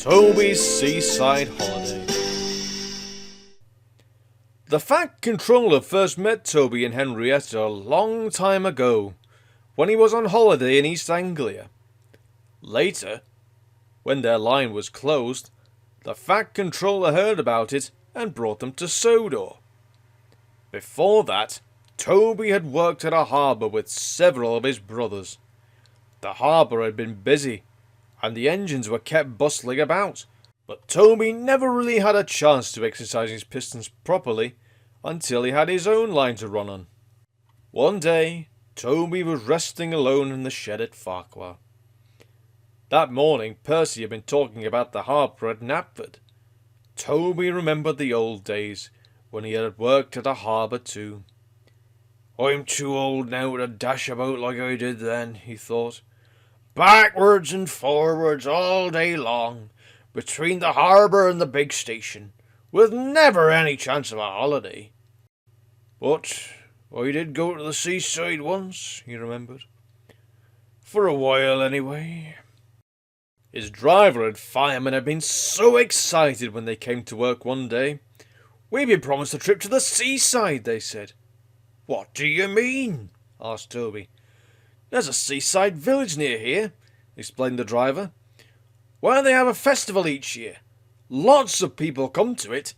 Toby's Seaside Holiday. The Fat Controller first met Toby and Henrietta a long time ago, when he was on holiday in East Anglia. Later, when their line was closed, the Fat Controller heard about it and brought them to Sodor. Before that, Toby had worked at a harbour with several of his brothers. The harbour had been busy, and the engines were kept bustling about, but Toby never really had a chance to exercise his pistons properly until he had his own line to run on. One day, Toby was resting alone in the shed at Farquhar. That morning, Percy had been talking about the harbour at Knapford. Toby remembered the old days when he had worked at a harbour too. "I'm too old now to dash about like I did then," he thought. "Backwards and forwards all day long, between the harbour and the big station, with never any chance of a holiday. But I did go to the seaside once," he remembered. "For a while, anyway." His driver and fireman had been so excited when they came to work one day. "We've been promised a trip to the seaside," they said. "What do you mean?" asked Toby. "There's a seaside village near here," explained the driver, "where they have a festival each year. Lots of people come to it,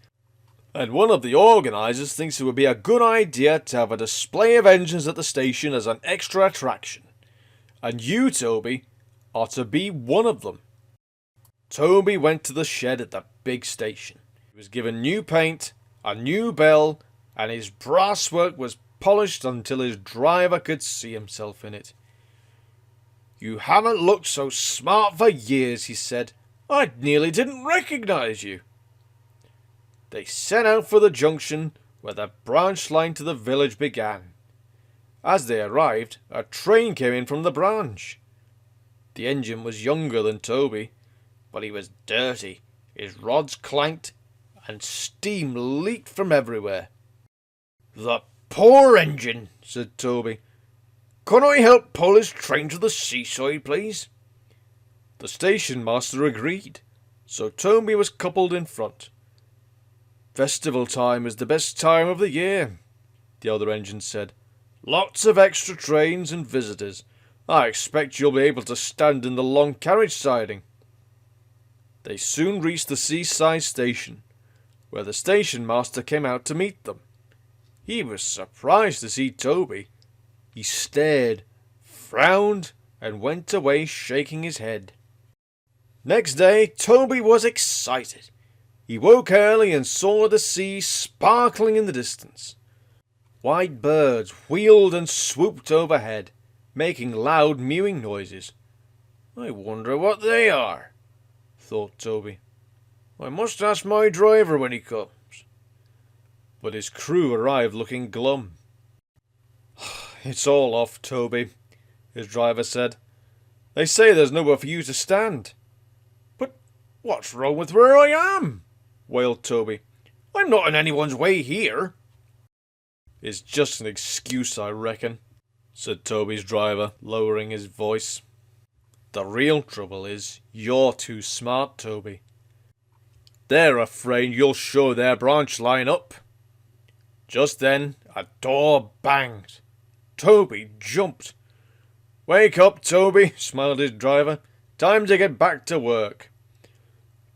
and one of the organisers thinks it would be a good idea to have a display of engines at the station as an extra attraction. And you, Toby, are to be one of them." Toby went to the shed at the big station. He was given new paint, a new bell, and his brasswork was polished until his driver could see himself in it. "You haven't looked so smart for years," he said. "I nearly didn't recognise you." They set out for the junction where the branch line to the village began. As they arrived, a train came in from the branch. The engine was younger than Toby, but he was dirty, his rods clanked, and steam leaked from everywhere. "The poor engine," said Toby. "Could I help pull his train to the seaside, please?" The station master agreed, so Toby was coupled in front. "Festival time is the best time of the year," the other engine said. "Lots of extra trains and visitors. I expect you'll be able to stand in the long carriage siding." They soon reached the seaside station, where the station master came out to meet them. He was surprised to see Toby. He stared, frowned, and went away shaking his head. Next day, Toby was excited. He woke early and saw the sea sparkling in the distance. White birds wheeled and swooped overhead, making loud mewing noises. "I wonder what they are," thought Toby. "I must ask my driver when he comes." But his crew arrived looking glum. "It's all off, Toby," his driver said. "They say there's nowhere for you to stand." "But what's wrong with where I am?" wailed Toby. "I'm not in anyone's way here." "It's just an excuse, I reckon," said Toby's driver, lowering his voice. "The real trouble is you're too smart, Toby. They're afraid you'll show their branch line up." Just then, a door banged. Toby jumped. "Wake up, Toby," smiled his driver. "Time to get back to work."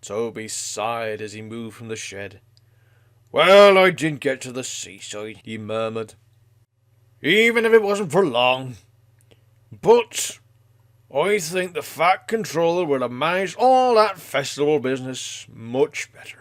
Toby sighed as he moved from the shed. "Well, I didn't get to the seaside," he murmured. "Even if it wasn't for long. But I think the Fat Controller would have managed all that festival business much better."